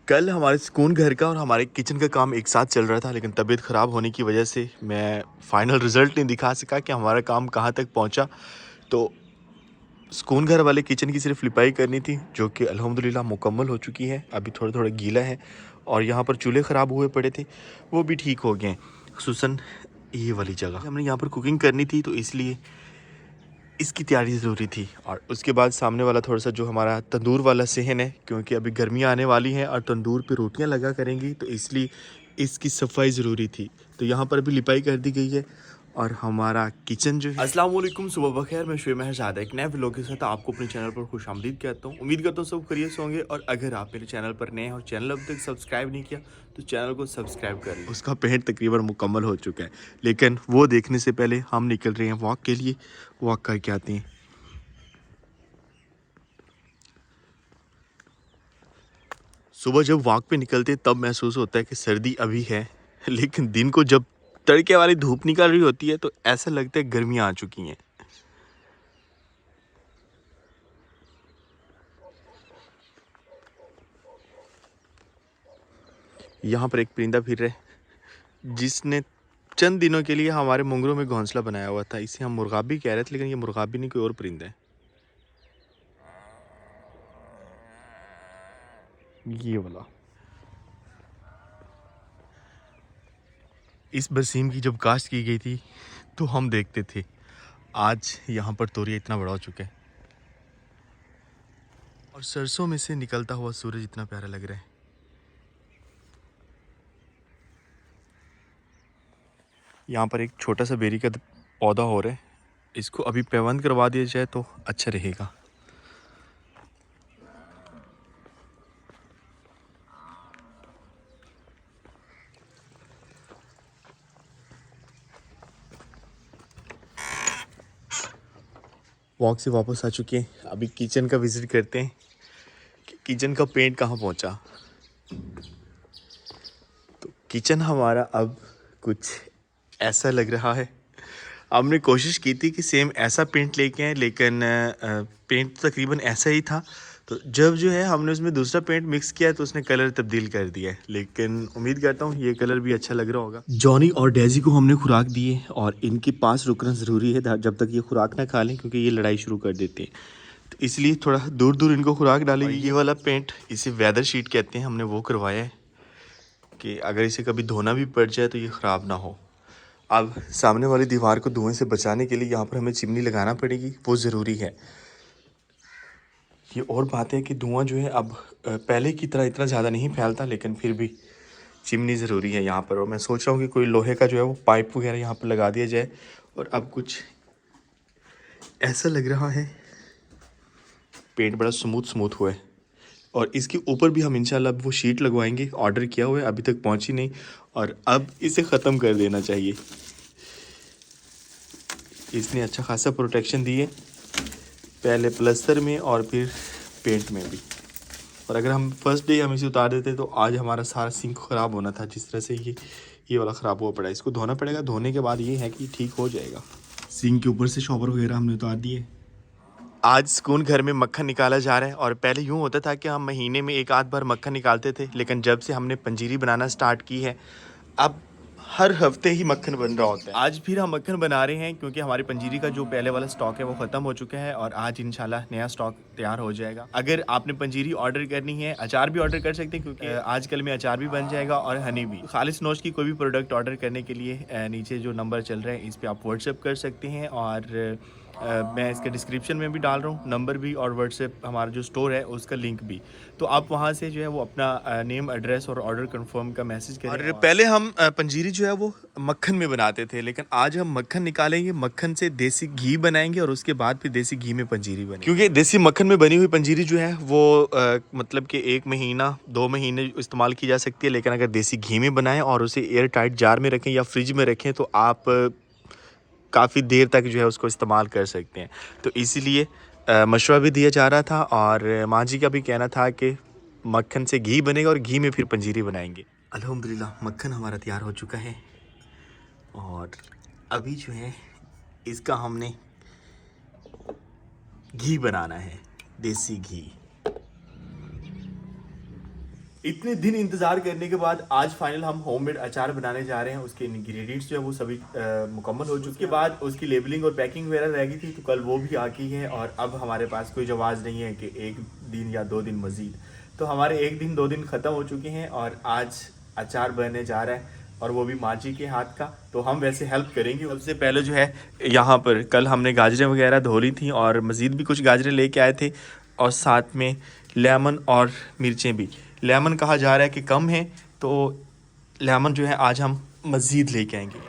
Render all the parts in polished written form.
कल हमारे सुकून घर का और हमारे किचन का काम एक साथ चल रहा था, लेकिन तबीयत ख़राब होने की वजह से मैं फाइनल रिज़ल्ट नहीं दिखा सका कि हमारा काम कहाँ तक पहुँचा। तो सुकून घर वाले किचन की सिर्फ लिपाई करनी थी, जो कि अल्हम्दुलिल्लाह मुकम्मल हो चुकी है। अभी थोड़ा थोड़ा गीला है और यहाँ पर चूल्हे ख़राब हुए पड़े थे, वो भी ठीक हो गए हैं। खुसूसन ये वाली जगह हमने यहाँ पर कुकिंग करनी थी, तो इसलिए इसकी तैयारी ज़रूरी थी। और उसके बाद सामने वाला थोड़ा सा जो हमारा तंदूर वाला सहन है, क्योंकि अभी गर्मियाँ आने वाली हैं और तंदूर पे रोटियां लगा करेंगी, तो इसलिए इसकी सफाई ज़रूरी थी। तो यहाँ पर भी लिपाई कर दी गई है और हमारा किचन जो है। अस्सलाम वालेकुम, सुबह बखैर। मैं शुएब महजादा एक नए व्लॉग के साथ आपको अपने चैनल पर खुशामदीद कहता हूँ। उम्मीद करता हूँ सब खैरियत से होंगे। और अगर आप मेरे चैनल पर नए हैं और चैनल अब तक सब्सक्राइब नहीं किया तो चैनल को सब्सक्राइब कर लें। उसका पेंट तकरीबन मुकम्मल हो चुका है, लेकिन वो देखने से पहले हम निकल रहे हैं वॉक के लिए। वॉक करके आते हैं। सुबह जब वॉक पे निकलते तब महसूस होता है कि सर्दी अभी है, लेकिन दिन को जब तड़के वाली धूप निकल रही होती है तो ऐसा लगता है गर्मियाँ आ चुकी हैं। यहाँ पर एक परिंदा फिर रहा है, जिसने चंद दिनों के लिए हमारे मुंगरों में घोंसला बनाया हुआ था। इसे हम मुर्गाबी कह रहे थे, लेकिन ये मुर्गाबी नहीं, कोई और परिंदा है। ये वाला। इस बरसीम की जब काश्त की गई थी तो हम देखते थे, आज यहाँ पर तोरिया इतना बड़ा हो चुका है और सरसों में से निकलता हुआ सूरज इतना प्यारा लग रहा है। यहाँ पर एक छोटा सा बेरी का पौधा हो रहा है, इसको अभी पैवंद करवा दिया जाए तो अच्छा रहेगा। वॉक से वापस आ चुके हैं, अभी किचन का विजिट करते हैं कि किचन का पेंट कहाँ पहुँचा। तो किचन हमारा अब कुछ ऐसा लग रहा है। हमने कोशिश की थी कि सेम ऐसा पेंट लेके आए, लेकिन पेंट तो तकरीबन ऐसा ही था। तो जब जो है हमने उसमें दूसरा पेंट मिक्स किया तो उसने कलर तब्दील कर दिया है, लेकिन उम्मीद करता हूँ ये कलर भी अच्छा लग रहा होगा। जॉनी और डेजी को हमने खुराक दी है और इनके पास रुकना ज़रूरी है जब तक ये खुराक ना खा लें, क्योंकि ये लड़ाई शुरू कर देते हैं। तो इसलिए थोड़ा दूर दूर इनको खुराक डालेंगे। ये वाला पेंट, इसे वेदर शीट कहते हैं, हमने वो करवाया है कि अगर इसे कभी धोना भी पड़ जाए तो ये ख़राब ना हो। अब सामने वाली दीवार को धुएं से बचाने के लिए यहाँ पर हमें चिमनी लगाना पड़ेगी, वो ज़रूरी है। ये और बात है कि धुआं जो है अब पहले की तरह इतना ज़्यादा नहीं फैलता, लेकिन फिर भी चिमनी ज़रूरी है यहाँ पर। और मैं सोच रहा हूँ कि कोई लोहे का जो है वो पाइप वगैरह यहाँ पर लगा दिया जाए। और अब कुछ ऐसा लग रहा है, पेंट बड़ा स्मूथ स्मूथ हुआ है। और इसके ऊपर भी हम इंशाल्लाह वो शीट लगवाएंगे, ऑर्डर किया हुआ है, अभी तक पहुँची नहीं। और अब इसे ख़त्म कर देना चाहिए। इसने अच्छा खासा प्रोटेक्शन दी है, पहले प्लस्तर में और फिर पेंट में भी। और अगर हम फर्स्ट डे हम इसे उतार देते तो आज हमारा सारा सिंक ख़राब होना था, जिस तरह से ये वाला ख़राब हुआ पड़ा है। इसको धोना पड़ेगा, धोने के बाद ये है कि ठीक हो जाएगा। सिंक के ऊपर से शॉवर वगैरह हमने उतार दिए। आज सुकून घर में मक्खन निकाला जा रहा है। और पहले यूँ होता था कि हम महीने में एक आध बार मक्खन निकालते थे, लेकिन जब से हमने पंजीरी बनाना स्टार्ट की है, अब हर हफ्ते ही मक्खन बन रहा होता है। आज फिर हम मक्खन बना रहे हैं, क्योंकि हमारी पंजीरी का जो पहले वाला स्टॉक है वो ख़त्म हो चुका है और आज इंशाल्लाह नया स्टॉक तैयार हो जाएगा। अगर आपने पंजीरी ऑर्डर करनी है, अचार भी ऑर्डर कर सकते हैं, क्योंकि आजकल में अचार भी बन जाएगा और हनी भी। खालिस नोश की कोई भी प्रोडक्ट ऑर्डर करने के लिए नीचे जो नंबर चल रहा है इस पर आप व्हाट्सएप कर सकते हैं। और मैं इसके डिस्क्रिप्शन में भी डाल रहा हूँ नंबर भी, और व्हाट्सएप हमारा जो स्टोर है उसका लिंक भी। तो आप वहाँ से जो है वो अपना नेम, एड्रेस और ऑर्डर कंफर्म का मैसेज करें। और पहले हम पंजीरी जो है वो मक्खन में बनाते थे, लेकिन आज हम मक्खन निकालेंगे, मक्खन से देसी घी बनाएंगे और उसके बाद फिर देसी घी में पंजीरी बनेगी। क्योंकि देसी मक्खन में बनी हुई पंजीरी जो है वो मतलब कि 1 महीना 2 महीने इस्तेमाल की जा सकती है, लेकिन अगर देसी घी में बनाएं और उसे एयर टाइट जार में रखें या फ्रिज में रखें तो आप काफ़ी देर तक जो है उसको इस्तेमाल कर सकते हैं। तो इसीलिए मशवरा भी दिया जा रहा था और माँ जी का भी कहना था कि मक्खन से घी बनेगा और घी में फिर पंजीरी बनाएंगे। अल्हम्दुलिल्लाह मक्खन हमारा तैयार हो चुका है और अभी जो है इसका हमने घी बनाना है, देसी घी। इतने दिन इंतज़ार करने के बाद आज फाइनल हम होममेड अचार बनाने जा रहे हैं। उसके इंग्रेडिएंट्स जो है वो सभी मुकम्मल हो चुके। उसके बाद उसकी लेबलिंग और पैकिंग वगैरह रह गई थी, तो कल वो भी आ गई है। और अब हमारे पास कोई जवाब नहीं है कि 1 दिन या 2 दिन मज़ीद, तो हमारे 1 दिन 2 दिन ख़त्म हो चुके हैं और आज अचार बनने जा रहा है, और वो भी माँ जी के हाथ का। तो हम वैसे हेल्प करेंगे। सबसे पहले जो है यहाँ पर कल हमने गाजरें वगैरह धो ली थी और मज़ीद भी कुछ गाजरें लेके आए थे, और साथ में लेमन और मिर्चें भी। लेमन कहा जा रहा है कि कम है, तो लेमन जो है आज हम मज़ीद लेके आएंगे।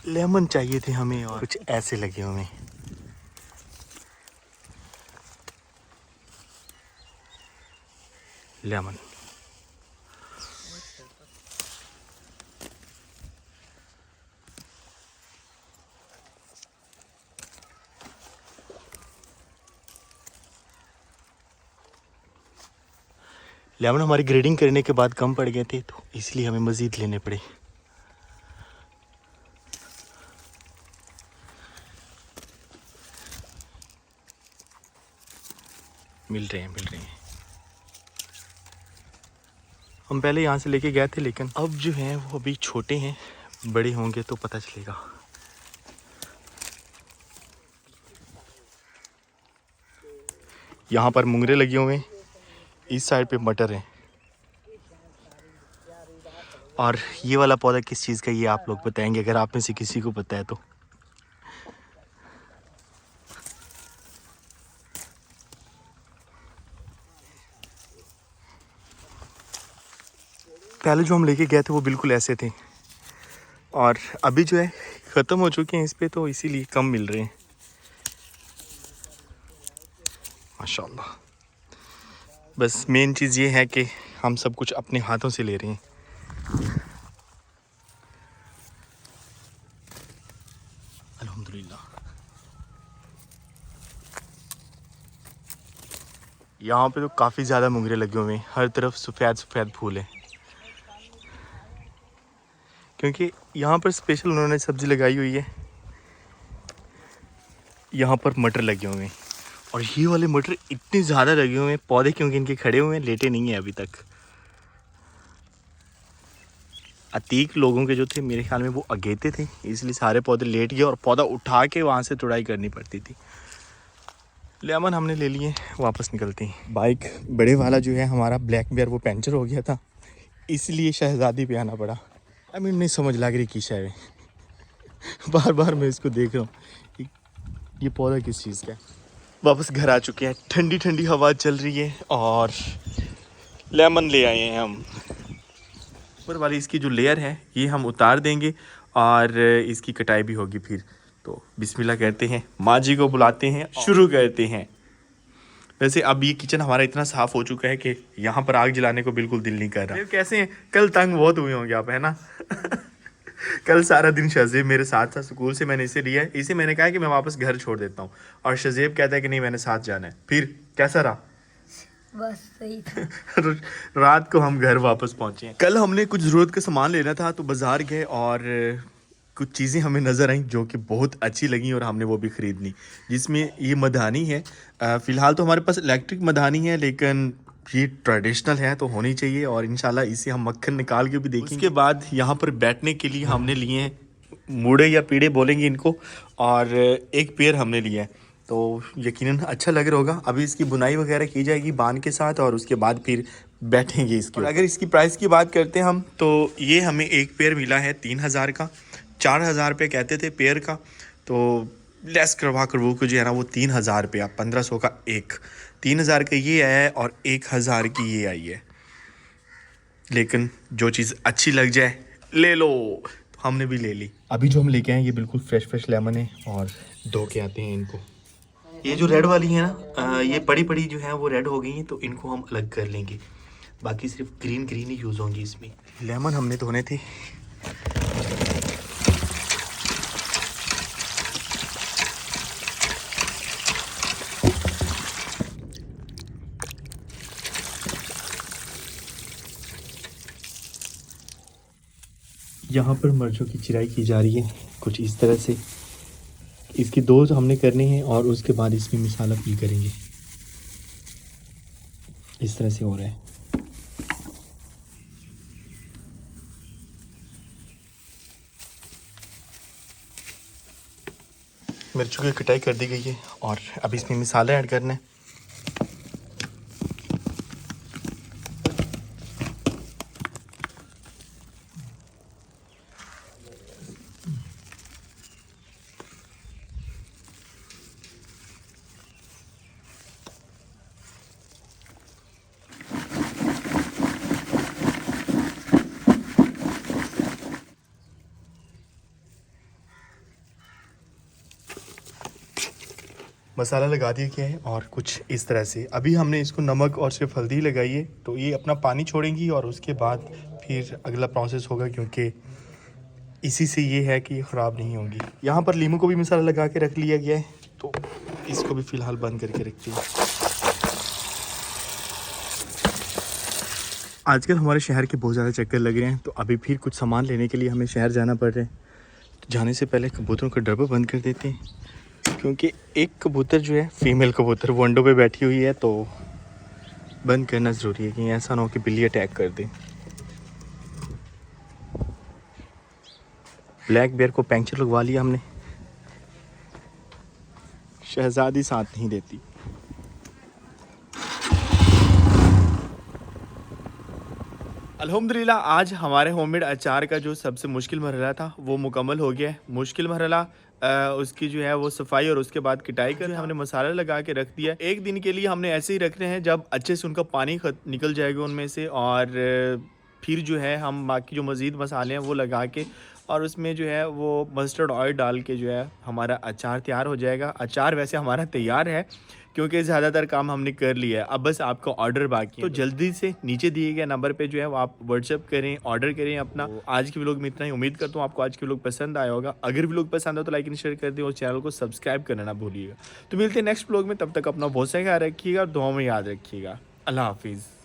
लेमन चाहिए थे हमें, और कुछ ऐसे लगे हुए लेमन। लेमन हमारी ग्रेडिंग करने के बाद कम पड़ गए थे, तो इसलिए हमें मज़ीद लेने पड़े। मिल रहे हैं। हम पहले यहाँ से लेके गए थे, लेकिन अब जो हैं वो अभी छोटे हैं, बड़े होंगे तो पता चलेगा। यहाँ पर मुंगरे लगे हुए हैं, इस साइड पे मटर हैं। और ये वाला पौधा किस चीज़ का, ये आप लोग बताएंगे अगर आप में से किसी को पता है तो। पहले जो हम लेके गए थे वो बिल्कुल ऐसे थे, और अभी जो है ख़त्म हो चुके हैं इस पे, तो इसीलिए कम मिल रहे हैं। माशाल्लाह। बस मेन चीज़ ये है कि हम सब कुछ अपने हाथों से ले रहे हैं। अल्हम्दुलिल्लाह। यहाँ पे तो काफ़ी ज़्यादा मुंगरे लगे हुए हैं, हर तरफ सफ़ेद फूल हैं, क्योंकि यहाँ पर स्पेशल उन्होंने सब्ज़ी लगाई हुई है। यहाँ पर मटर लगे हुए हैं, और ये वाले मटर इतने ज़्यादा लगे हुए हैं पौधे, क्योंकि इनके खड़े हुए हैं, लेटे नहीं हैं अभी तक। अतीक लोगों के जो थे मेरे ख्याल में वो अगेते थे, इसलिए सारे पौधे लेट गए और पौधा उठा के वहाँ से तुड़ाई करनी पड़ती थी। लेमन हमने ले लिए, वापस निकलते हैं। बाइक बड़े वाला जो है हमारा ब्लैक बेयर, वो पंचर हो गया था, इसलिए शहजादी पे आना पड़ा। नहीं समझ लग रही की शायद बार बार मैं इसको देख रहा हूँ, ये पौधा किस चीज़ का है। वापस घर आ चुके हैं, ठंडी ठंडी हवा चल रही है, और लेमन ले आए हैं हम। ऊपर वाली इसकी जो लेयर है ये हम उतार देंगे, और इसकी कटाई भी होगी फिर। तो बिस्मिल्लाह कहते हैं, माँ जी को बुलाते हैं, शुरू करते हैं। वैसे अब ये किचन हमारा इतना साफ़ हो चुका है कि यहाँ पर आग जलाने को बिल्कुल दिल नहीं कर रहा। कैसे हैं? कल तंग बहुत हुए होंगे आप, है ना? कल सारा दिन शज़ेब मेरे साथ था, स्कूल से मैंने इसे लिया है। इसे मैंने कहा कि मैं वापस घर छोड़ देता हूँ, और शज़ेब कहता है कि नहीं मैंने साथ जाना है। फिर कैसा रहा? बस सही था। रात को हम घर वापस पहुँचे। कल हमने कुछ ज़रूरत का सामान लेना था, तो बाज़ार गए और कुछ चीज़ें हमें नज़र आई जो कि बहुत अच्छी लगी, और हमने वो भी ख़रीद ली। जिसमें ये मधानी है। फ़िलहाल तो हमारे पास इलेक्ट्रिक मधानी है, लेकिन ये ट्रेडिशनल है तो होनी चाहिए, और इंशाल्लाह इसे हम मक्खन निकाल के भी देखेंगे। उसके बाद यहाँ पर बैठने के लिए हमने लिए हैं मूड़े या पीढ़े बोलेंगे इनको, और एक पेड़ हमने लिया है, तो यकीनन अच्छा लग रहा होगा। अभी इसकी बुनाई वगैरह की जाएगी बांध के साथ, और उसके बाद फिर बैठेंगे इसके। और अगर इसकी प्राइस की बात करते हैं हम, तो ये हमें एक पेड़ मिला है 3000 का। 4000 रुपये कहते थे पेड़ का, तो लेस करवा कर वो जो है ना वो 3000 रुपया, 1500 का एक। 3000 का ये आया है, और 1000 की ये आई है। लेकिन जो चीज़ अच्छी लग जाए ले लो, तो हमने भी ले ली। अभी जो हम लेके आए ये बिल्कुल फ्रेश लेमन है, और धो के आते हैं इनको। ये जो रेड वाली है ना, ये बड़ी बड़ी जो है वो रेड हो गई हैं, तो इनको हम अलग कर लेंगे। बाकी सिर्फ ग्रीन ही यूज़ होंगी इसमें। लेमन हमने धोने थे। यहाँ पर मिर्चों की चिराई की जा रही है, कुछ इस तरह से। इसकी डोज हमने करनी है और उसके बाद इसमें मसाला फिल करेंगे। इस तरह से हो रहा है। मिर्चों की कटाई कर दी गई है और अब इसमें मसाला ऐड करना है। मसाला लगा दिया गया है और कुछ इस तरह से अभी हमने इसको नमक और सिर्फ हल्दी लगाई है, तो ये अपना पानी छोड़ेंगी और उसके बाद फिर अगला प्रोसेस होगा, क्योंकि इसी से ये है कि ये ख़राब नहीं होंगी। यहाँ पर लीमू को भी मसाला लगा के रख लिया गया है, तो इसको भी फ़िलहाल बंद करके रखती हूँ। आजकल हमारे शहर के बहुत ज़्यादा चक्कर लग रहे हैं, तो अभी फिर कुछ सामान लेने के लिए हमें शहर जाना पड़ रहा है। तो जाने से पहले कबूतरों का डब्बा बंद कर देते हैं, क्योंकि एक कबूतर जो है फीमेल कबूतर वो अंडों पे बैठी हुई है, तो बंद करना ज़रूरी है कि ऐसा ना हो कि बिल्ली अटैक कर दे। ब्लैक बेयर को पंक्चर लगवा लिया हमने। शहजादी साथ नहीं देती। अल्हम्दुलिल्लाह आज हमारे होममेड अचार का जो सबसे मुश्किल मरहला था वो मुकम्मल हो गया है। मुश्किल मरहला उसकी जो है वो सफाई और उसके बाद कटाई कर हमने मसाला लगा के रख दिया। एक दिन के लिए हमने ऐसे ही रखने हैं, जब अच्छे से उनका पानी निकल जाएगा उनमें से, और फिर जो है हम बाकी जो मज़ीद मसाले हैं वो लगा के और उसमें जो है वो मस्टर्ड ऑयल डाल के जो है हमारा अचार तैयार हो जाएगा। अचार वैसे हमारा तैयार है, क्योंकि ज़्यादातर काम हमने कर लिया है। अब बस आपका ऑर्डर बाकी है, तो जल्दी से नीचे दिए गए नंबर पे जो है वो आप व्हाट्सएप करें, ऑर्डर करें अपना। आज की व्लॉग में इतना ही। उम्मीद करता हूँ आपको आज की व्लॉग पसंद आया होगा। अगर व्लॉग पसंद हो तो लाइक एंड शेयर कर दें और चैनल को सब्सक्राइब करना ना भूलिएगा। तो मिलते हैं नेक्स्ट व्लॉग में, तब तक अपना बहुत सा ख्याल रखिएगा और दुआ में याद रखिएगा। अल्लाह हाफिज़।